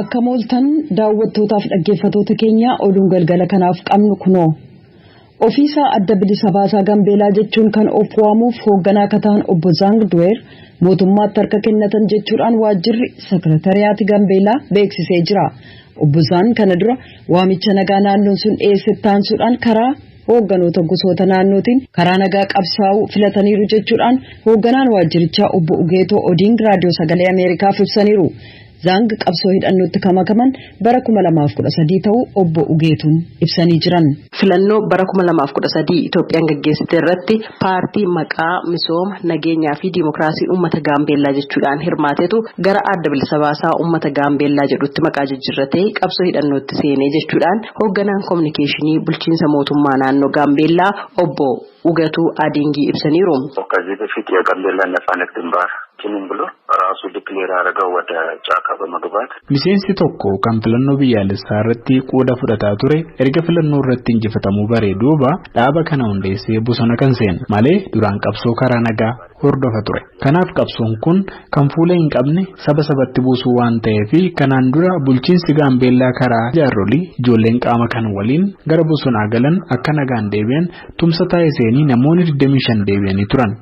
Akka mooltan daawwattootaaf dhaggeeffattoota keenya oduun galgala kanaaf qabnu kunoo. Ofiisaa adda bilisa baasaa Gambeelaa jechuun kan of waamuuf hoogganaa kataan obbo Zang Duweer mootummaatti harka kennatan jechuudhaan waajjirri sekretariyaati Gambeelaa beeksisee jira. Obbo Zang kana dura waamicha nagaa naannoon sun dhiyeesse taansuudhaan karaa hoogganoota gosoota naannootiin karaa nagaa qabsaa'uu filataniiru jechuudhaan hoogganaan waajjirichaa obbo Ugeetoo Odiing raadiyoo sagalee Ameerikaaf ibsaniiru. Zang qabsoo hidhannootti kamakaman bara 2013 ta'uu obbo Ugeetuun ibsanii jiran. Filannoo bara 2013 Itoophiyaan gaggeessite irratti paartii maqaa misooma nageenyaa fi diimokiraasii uummata Gaambeellaa jechuudhaan hirmaatetu gara adda bilisa baasaa uummata Gaambeellaa jedhutti maqaa jijjiirratee qabsoo hidhannootti seenee jechuudhaan hoogganaan kominikeeshinii bulchiinsa mootummaa naannoo Gaambeellaa obbo Ugeetuu Adiingii ibsaniiru. ከዚህ በፊት የጋምቤላ ነጻነት ግንባር ኪኒን ብሎ ራሱ ዲክሌር አደረገው ወደ ጫካ በመግባት miseensi tokko kan filannoo biyyaalessaa irratti qooda fudhataa ture erga filannoo irratti injifatamuu baree duuba dhaaba kana hundeessee bosona kan seene malee duraan qabsoo karaa nagaa hordofa ture. Kanaaf qabsoon kun kan fuula hin qabne saba sabatti buusuu waan ta'eef kanaan dura bulchiinsi Gaambeellaa karaa jaarsolii ijoolleen qaama kan waliin gara bosonaa galan akka nagaan deebi'an tumsa taasisanii namoonni 25 deebi'anii turan.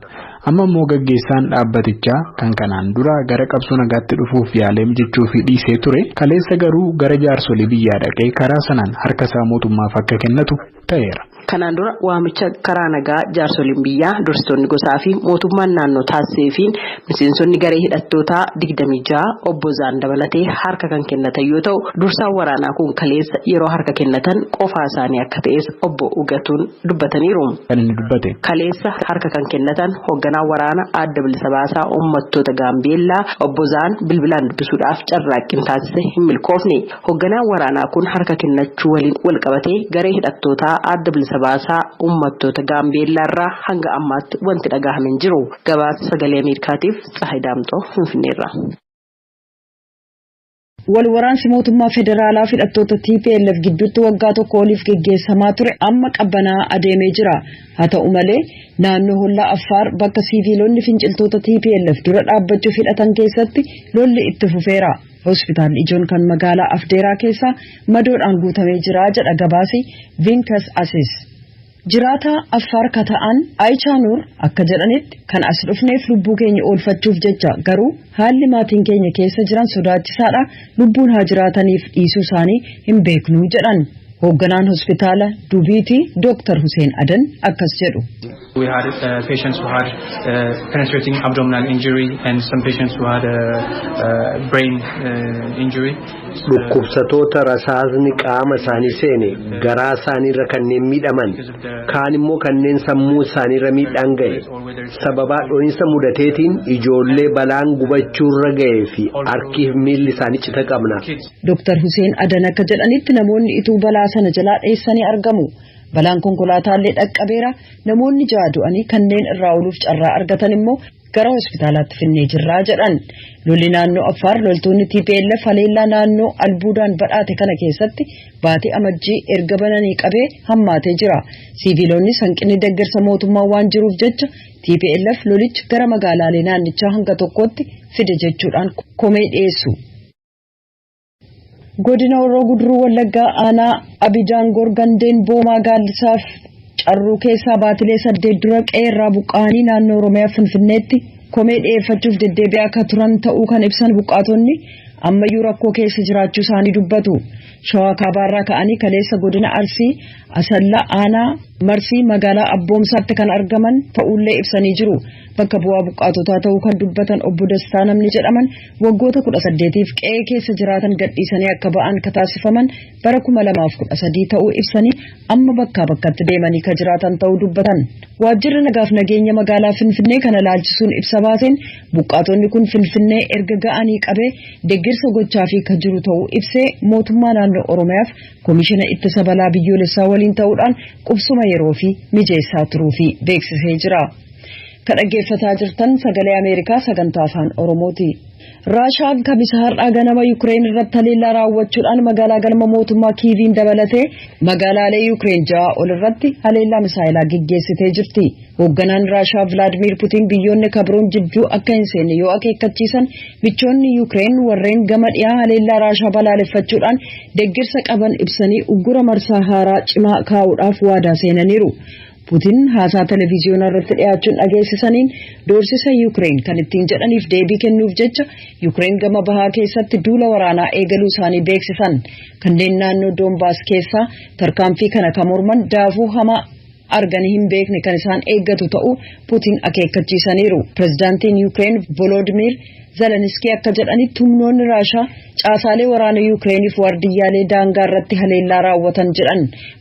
Amma immoo gaggeessaan dhaabbatichaa kan kanaan dura gara qabsoo nagaatti dhufuuf yaaleem jechuuf dhiisee ture kaleessa garuu gara jaarsolii biyyaa dhaqee karaa sanaan harka isaa mootummaaf akka kennatu ta'eera. Kanaan dura waamicha karaa nagaa jaarsoliin biyyaa dursitoonni gosaa fi mootummaan naannoo taasiseefiin miseensonni garee hidhattootaa 26 obbo Zaan dabalatee harka kan kennatan yoo ta'u dursaan waraanaa kun kaleessa yeroo harka kennatan qofaa isaanii akka ta'es obbo Ugeetuun dubbataniiru. Kan inni dubbate kaleessa harka kan kennatan hoogganaa waraana adda bilisa baasaa uummattoota Gaambeellaa obbo Zaan bilbilaan dubbisuudhaaf carraaqqii taasise hin milkoofne. Hoogganaan waraanaa kun harka kennachuu waliin wal qabatee garee hidhattootaa adda bilisa baasaa uummattoota Gaambeellaa irraa hanga ammaatti wanti dhagahame hin jiru. Gabaasa sagalee Ameerikaatiif Tsahaay Daamxoo Finfinneerra. Walwaraansi mootummaa federaalaa fi hidhattoota TPLF gidduutti waggaa tokko oliif geggeessamaa ture amma qabbanaa adeemee jira. Haa ta'u malee naannoo hollaa Affaar bakka siviilonni finciltoota TPLF dura dhaabbachuuf hidhatan keessatti lolli itti fufeera. Hospitaalli ijoon kan magaalaa Afdeeraa keessa madoodhaan guutamee jira jedha gabaasi Vinkas Asis. Jiraata Affaar kata'an Aichaanur akka jedhanitti kan as dhufneef lubbuu keenya oolfachuuf jecha garuu haalli maatiin keenya keessa jiran sodaachisaadha, lubbuun haa jiraataniif dhiisuu isaanii hin beeknu jedhan. Hoogganaan hospitaala Dubiiti Dr. Hussein Adan akkas jedhu. We had patients who had penetrating abdominal injury and some patients who had brain injury. Dhukkubsatoota rasaasni qaama isaanii seene garaa isaaniirra kanneen miidhaman kaan immoo kanneen sammuu isaaniirra miidhaan ga'e sababa dho'iinsa mudateetiin ijoollee balaan gubachuurra ga'ee fi harki miilli isaanii cita qabna. Dr. Hussein Adan akka jedhanitti namoonni ituu balaa sana jalaa dheessanii argamu. Balaan konkolaataallee dhaqqabeera, namoonni 6 du'anii kanneen irraa ooluuf carraa argatan immoo gara hospitaalaatti finnee jirraa jedhan. Lolli naannoo Affaar loltoonni TPLF haleellaa naannoo albuudaan badhaate kana keessatti baatii amajjii erga bananii qabee hammaatee jira. Siviilonni hanqinni deeggarsa mootummaa waan jiruuf jecha TPLF lolichi gara magaalaalee naannichaa hanga tokkotti fide jechuudhaan komee dhiyeessu. Godina Horroo Guduruu Wallaggaa aanaa Abijaan Gorgandeen Boomaa Gaallisaaf carruu keessaa baatilee 8 dura qeerraa buqqaanii naannoo Oromiyaa Finfinneetti komee dhiyeeffachuuf deddeebi'aa akka turan ta'uu kan ibsan buqqaatonni ammayyuu rakkoo keessa jiraachuu isaanii dubbatu. Shawaa Kaabaarraa ka'anii kaleessa godina Arsii Asallaa aanaa Marsii magaalaa Abboomsaatti kan argaman ta'ullee ibsanii jiru. Bakka bu'aa buqqaatotaa ta'uu kan dubbatan obbo Dastaa namni jedhaman waggoota 18f qe'ee keessa jiraatan gadhiisanii akka ba'an taasifaman bara 2013 ta'uu ibsanii amma bakkaa bakkatti deemanii ka jiraatan ta'uu dubbatan. Waajjirri nagaaf nageenya magaalaa Finfinnee kana laalchisuun ibsa baaseen buqqaatonni kun Finfinnee erga ga'anii qabee deeggarsa gochaa fi ka jiru ta'uu ibsee mootummaa naannoo Oromiyaaf komishina ittisa balaa biyyoolessaa waliin ta'uudhaan qubsuma yeroo fi mijeessaa turuu fi beeksisee jira. Kan dhaggeeffataa jirtan sagalee Ameerikaa sagantaa afaan Oromooti. Raashaan kamisa har'aa ganama Yuukireen irratti haleellaa raawwachuudhaan magaalaa galma mootummaa Kiiviin dabalatee magaalaalee Yuukireen 6 ol irratti haleellaa misaayilaa gaggeessitee jirti. Hoogganaan Raashaa Vilaadimiir Puutiin biyyoonni kabroon jidduu akka hin seenne yoo akeekkachiisan michoonni Yuukireen warreen gama dhiyaa haleellaa Raashaa balaaleffachuudhaan deeggarsa qaban ibsanii uggura marsaa haaraa cimaa kaa'uudhaaf waadaa seenaniiru. Puutiin haasaa televiziyoonaa irratti dhiyaachuun dhageessisaniin doorsisa Yuukireen kan ittiin jedhaniif deebii kennuuf jecha Yuukireen gama bahaa keessatti duula waraanaa eegaluu isaanii beeksisan. Kanneen naannoo Doombaas keessaa tarkaanfii kana kan morman daafuu hamaa arganii hin beekne kan isaan eeggatu ta'uu Puutiin akeekkachiisaniiru. Pireezidaantiin Yuukireen Volodimiir Zeleniskii akka jedhanitti humnoonni Raashaa caasaalee waraana Yuukireeniif waardiyyaalee daangaa irratti haleellaa raawwatan jedhan.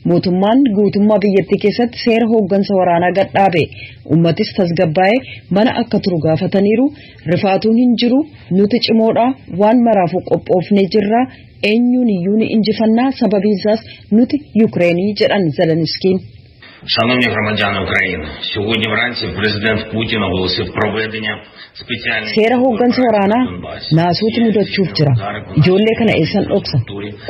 Mootummaan guutummaa biyyattii keessatti seera hooggansa waraanaa gadhaabe. Uummatis tasgabbaa'ee mana akka turu gaafataniiru. Rifaatuun hin jiru, nuti cimoodha, waan maraafuu qophoofnee jirra, eenyuun iyyuu ni injifannaa, sababiinsaas nuti Yuukireenii jedhan Zeleniskiin. Шановні громадяни України, сьогодні вранці президент Путін оголосив проведення спеціальної seera hooggansa waraanaa naasuutu mudachuuf jira. Ijoollee kana eessan dhoksa?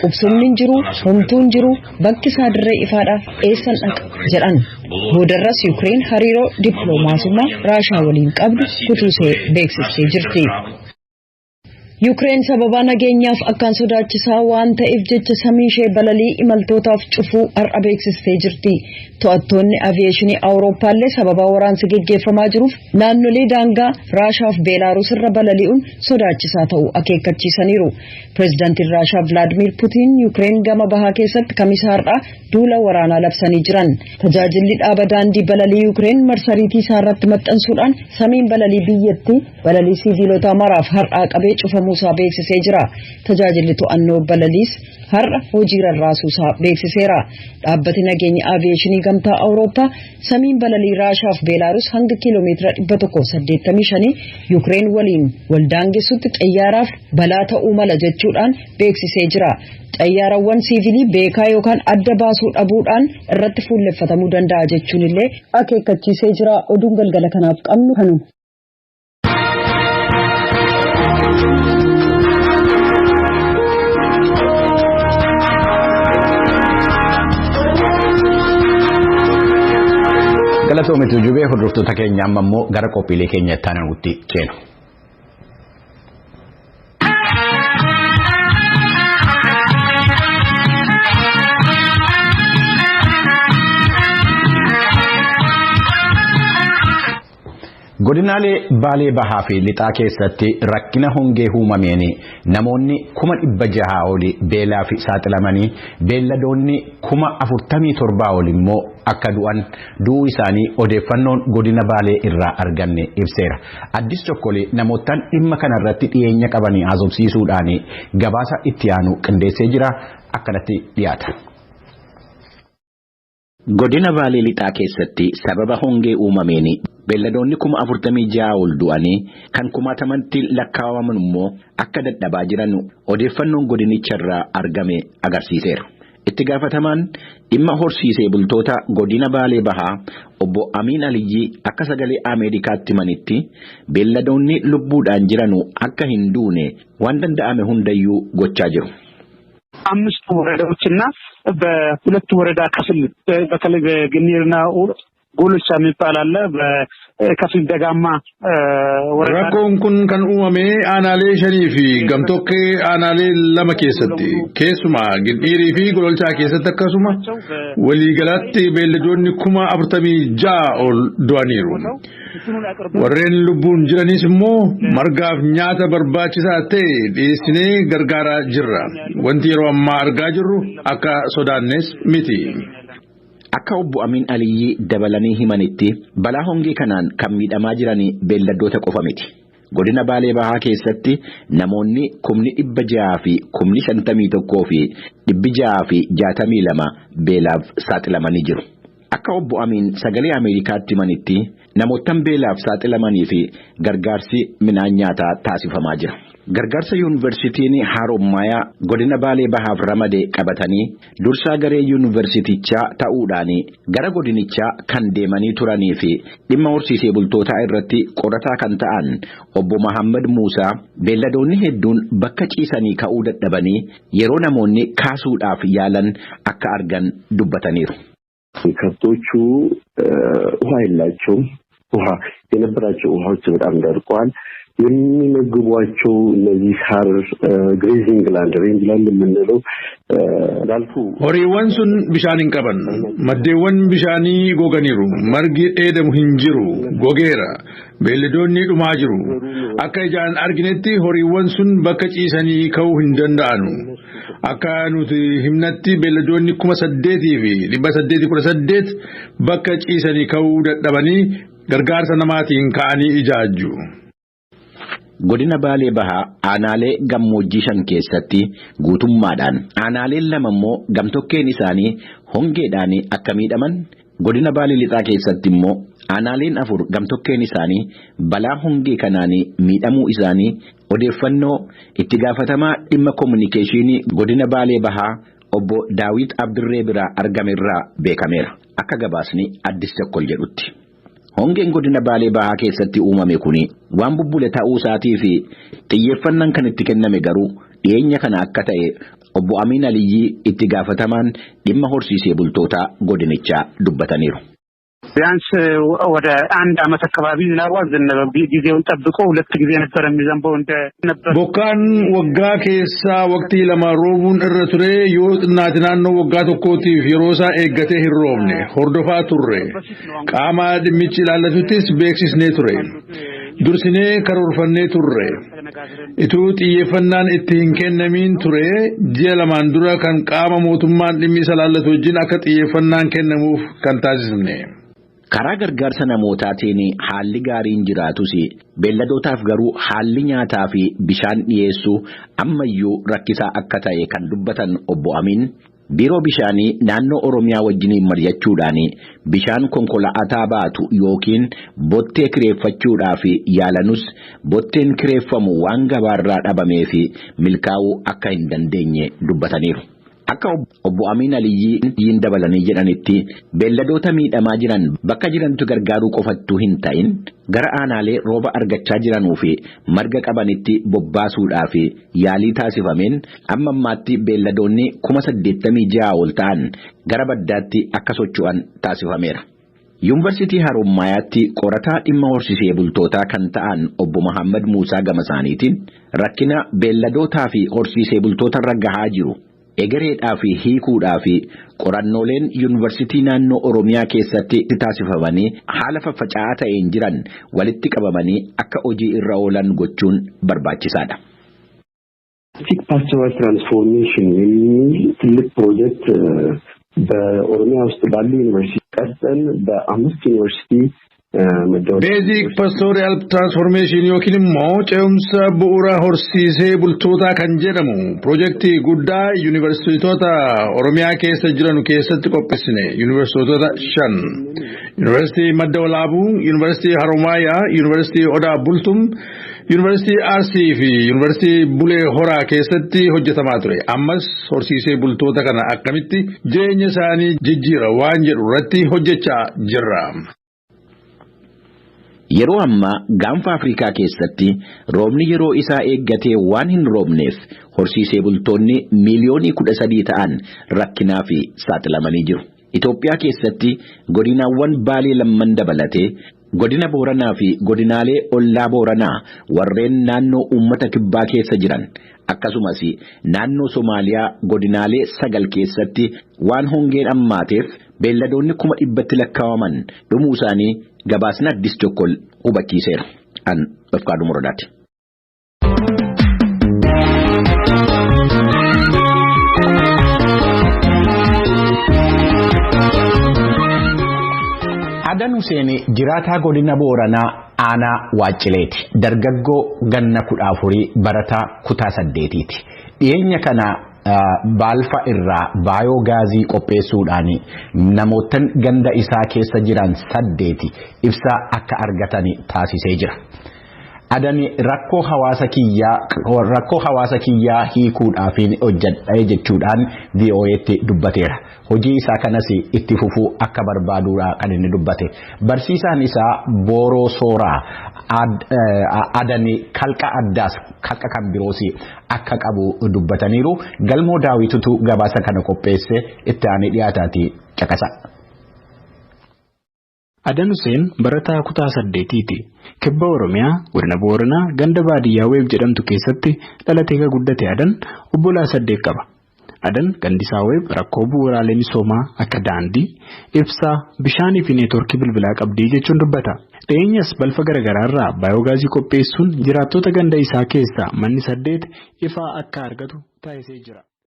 Qubsumni hin jiru, homtuu hin jiru, bakki isaa dirree ifaadha, eessan dhaqa jedhan. Boodarras Yuukireen hariiroo dippiloomaasummaa Raashaa waliin qabdu kutuusee beeksistee jirti. Yuukireen sababa nageenyaaf akkaan sodaachisaa waan ta'eef jecha samii ishee balalii imaltootaaf cufuu har'a beeksistee jirti. To'attoonni aviyeeshinii Awurooppaallee sababa waraansi gaggeeffamaa jiruuf naannolee daangaa Raashaa fi Beelaaruus irra balali'uun sodaachisaa ta'uu akeekkachiisaniiru. Pireezidaantiin Raashaa Vilaadimiir Puutiin Yuukireen gama bahaa keessatti kamisa har'aa duula waraanaa labsanii jiran. Tajaajilli dhaaba daandii balalii Yuukireen marsariitii isaa irratti maxxansuudhaan samiin balalii biyyattii balalii siviilotaa maraaf har'aa qabee cufamuu isaa beeksisee jira. Tajaajilli to'annoo balaliis har'a hojii rarraasuu isaa beeksiseera. Dhaabbati nageenya aviyeeshinii gamtaa Awurooppaa samiin balalii Raashaa fi Beelaaruus hanga kiiloomeetira 185 Yuukireen waliin waldaangessutti xayyaaraaf balaa ta'uu mala jechuudhaan beeksisee jira. Xayyaarawwan siivilii beekaa yookaan adda baasuu dhabuudhaan irratti fuulleffatamuu danda'a jechuun illee akeekkachiisee jira. Oduun galgala kanaaf qabnu kanuma. Galatoomtu jubee hordoftoota keenya amma immoo gara qophiilee keenya itti aanutti ceenu. Godinaalee Baalee Bahaa fi Lixaa keessatti rakkina hongee uumameen namoonni 600 oli beelaaf saaxilamanii beelladoonni 47 oli immoo akka du'uu isaanii odeeffannoon godina Baalee irraa arganne ibseera. Addis Chokkolee namootaan dhimma kanarratti dhiyeenya qabanii haasofsiisuudhaan gabaasa itti aanu qindeessee jira, akkanatti dhiyaata. Godina Baalee Lixaa keessatti sababa hongee uumameen beelladoonni 46 ol du'anii kan 10,000tti lakkaa'aman immoo akka dadhabaa jiran odeeffannoon godinicharraa argame agarsiiseera. Itti gaafatamaan dhimma horsiisee bultoota godina Baalee Bahaa obbo Amiin Aliyyi akka sagalee Ameerikaatti himanitti beelladoonni lubbuudhaan jiran akka hin duune waan danda'ame hundayyuu gochaa jiru. 5 ወረዳዎችና በሁለት ወረዳ ክፍል በተለይ በግኒርና ጎሎቻ የሚባል አለ በከፊል ደጋማ ወረዳ rakkoon kun kan uumame aanaalee 5 fi gamtokkee aanaalee 2 keessatti keessumaa Ginniirii fi Gololchaa keessatti akkasuma waliigalatti beelladoonni 46 ol du'aniiru. Warreen lubbuun jiranis immoo margaaf nyaata barbaachisaa ta'e dhiyeessinee gargaaraa jirra. Wanti yeroo ammaa argaa jirru akka sodaannes miti. Akka obbo Amiin Aliyyi dabalanii himanitti balaa hongee kanaan kan miidhamaa jiran beelladoota qofa miti. Godina Baalee Bahaa keessatti namoonni 600 fi 51 fi 662 beelaaf saaxilamanii jiru. Akka obbo Amiin sagalee Ameerikaatti himanitti namootaan beelaaf saaxilamanii fi gargaarsi midhaan nyaataa taasifamaa jira. Gargaarsa yuunivarsiitiin Harommayaa godina Baalee Bahaaf ramadee qabatanii dursaa garee yuunivarsiitichaa ta'uudhaan gara godinichaa kan deemanii turanii fi dhimma horsiisee bultootaa irratti qorataa kan ta'an obbo Muhammad Muusaa beelladoonni hedduun bakka ciisanii ka'uu dadhabanii yeroo namoonni kaasuudhaaf yaalan akka argan dubbataniiru. ከብቶቹ ውሃ የላቸውም። ውሃ የነበራቸው ውሃዎች በጣም ደርቀዋል። የሚመግቧቸው እነዚህ ሳር ግሬዚንግ ላንድ ሬንጅ ላንድ የምንለው ላልፉ horiiwwan sun bishaan hin qaban maddeewwan bishaanii goganiiru margi dheedamu hin jiru gogeera beelladoonni dhumaa jiru akka ijaan arginetti horiiwwan sun bakka ciisanii ka'uu hin danda'anu akka nuti himnatti beelladoonni 8,818 bakka ciisanii ka'uu dadhabanii gargaarsa namaatiin ka'anii ijaajju. Godina Baalee Bahaa aanaalee gammoojjii 5 keessatti guutummaadhaan aanaaleen 2 immoo gamtokkeen isaanii hongeedhaan akka miidhaman godina Baalee Lixaa keessatti immoo aanaaleen 4 gamtokkeen isaanii balaa hongee kanaan miidhamuu isaanii odeeffannoo itti gaafatamaa dhimma kominikeeshinii godina Baalee Bahaa obbo Daawit Abdirree biraa argamerraa beekameera akka gabaasni Addis Tokkol jedhutti. Hongeen godina Baalee Bahaa keessatti uumame kuni waan bubbule ta'uu isaatii fi xiyyeeffannaan kan itti kenname garuu dhiyeenya kana akka ta'e obbo Amiin Aliyyii itti gaafatamaan dhimma horsiisee bultootaa godinichaa dubbataniiru. ቢያንስ ወደ 1 ዓመት አካባቢ ዝናብ ዘነበ ጊዜውን ጠብቆ 2 ጊዜ ነበር የሚዘንበው ነበር ቦካን ወጋ ኬሳ ወቅቲ ለማሮቡን እረቱሬ ይወጥናትናን ነው ወጋ ተኮቲፍ የሮሳ ኤገቴ ሂሮምኔ ሆርዶፋ ቱሬ ቃማ ድምጭ ላለቱትስ ቤክሲስኔ ቱሬ ዱርሲኔ ከሮርፈኔ ቱሬ ኢቱ ጥየፈናን ኢቲን ከነሚን ቱሬ ጀለማን ዱራ ከን ቃማ ሞቱማን ድሚ ሰላለቶጅን አከ ጥየፈናን ከነሙፍ ከንታዝኔ karaa gargaarsa namootaatiin haalli gaariin jiraatus beelladootaaf garuu haalli nyaataa fi bishaan dhiyeessuu ammayyuu rakkisaa akka ta'e kan dubbatan obbo Amiin biiroo bishaanii naannoo Oromiyaa wajjiniin mari'achuudhaan bishaan konkolaataa baatu yookiin bottee kireeffachuudhaaf yaalanus botteen kireeffamu waan gabaarraa dhabamee fi milkaa'uu akka hin dandeenye dubbataniiru. Akka obbo Amiin Aliyyii dabalanii jedhanitti beelladoota miidhamaa jiran bakka jirantu gargaaruu qofattuu hin ta'in gara aanaalee rooba argachaa jiranuu fi marga qabanitti bobbaasuudhaaf yaalii taasifameen amma ammaatti beelladoonni 86,000 ol ta'an gara baddaatti akka socho'an taasifameera. Yuunivarsiitii Harommayaatti qorataa dhimma horsiisee bultootaa kan ta'an obbo Muhammad Muusaa Gamasaaniitiin rakkina beelladootaa fi horsiisee bultootarra gahaa jiru. Egereedhaa fi hiikuudhaa fi qorannooleen yuunivarsiitii naannoo Oromiyaa keessatti taasifamanii haala faffaca'aa ta'een jiran walitti qabamanii akka hojii irra oolan gochuun barbaachisaadha. Pastoral transformation የሚል ትልቅ ፕሮጀክት በኦሮሚያ ውስጥ ባሉ ዩኒቨርሲቲ ቀርጸን በ5 ዩኒቨርሲቲ Basic pastoral transformation yookiin immoo ce'umsa bu'uura horsiisee bultootaa kan jedhamu piroojeektii guddaa yuunivarsiitota Oromiyaa keessa jiran keessatti qopheessine yuunivarsiitota 5 yuunivarsiitii Madda Walaabuu, yuunivarsiitii Harommayaa, yuunivarsiitii Odaa Bultum, yuunivarsiitii Arsii fi yuunivarsiitii Bulee Horaa keessatti hojjetamaa ture. Ammas horsiisee bultoota kana akkamitti jireenya isaanii jijjiira waan jedhu irratti hojjechaa jirra. Yeroo ammaa gaanfa Afrikaa keessatti roobni yeroo isaa eeggatee waan hin roobneef horsiisee bultoonni miliyoonii 13 ta'an rakkinaa fi saaxilamanii jiru. Itoophiyaa keessatti godinaawwan Baalee lamman dabalatee godina Booranaa fi godinaalee ollaa Booranaa warreen naannoo uummata kibbaa keessa jiran akkasumas naannoo Somaaliyaa godinaalee 9 keessatti waan hongeen ammaateef beelladoonni 100,000 lakkaa'aman dhumuu isaanii gabaasni Addis Tokkol hubachiiseera. An Bafqaaduu Muradaati. Adan Hussein jiraataa godina Booranaa aanaa Waaccileeti. Dargaggoo ganna 14 barataa kutaa 8ti. Dhiyeenya kana baalfa irraa baayoogaazii qopheessuudhaan namootan ganda isaa keessa jiran 8 ibsaa akka argatan taasisee jira. Adani rakkoo hawaasa kiyyaa hiikuudhaaf hojjedha jechuudhaan VOA'tti dubbateera. Hojii isaa kanas itti fufuu akka barbaaduudha kan inni dubbate. Barsiisaan isaa Booroo Sooraa adani kalqa addaas kalqa kan biroos akka qabu dubbataniiru. Galmoo Daawitutu gabaasa kana qopheesse itti aanee dhiyaataati caqasa. Adan Hussein barataa kutaa 8ti. Kibba Oromiyaa godina Booranaa ganda baadiyyaa Weeb jedhamtu keessatti dhalatee kan guddate Adan obbolaa 8 qaba. Adan gandi isaa Weeb rakkoo bu'uuraalee misoomaa akka daandii, ibsaa, bishaanii fi neetworkii bilbilaa qabdii jechuun dubbata. Dhiyeenyas balfa garaagaraarraa baayoogaazii qopheessuun jiraattota ganda isaa keessaa manni 8 ifaa akka argatu taasisee jira.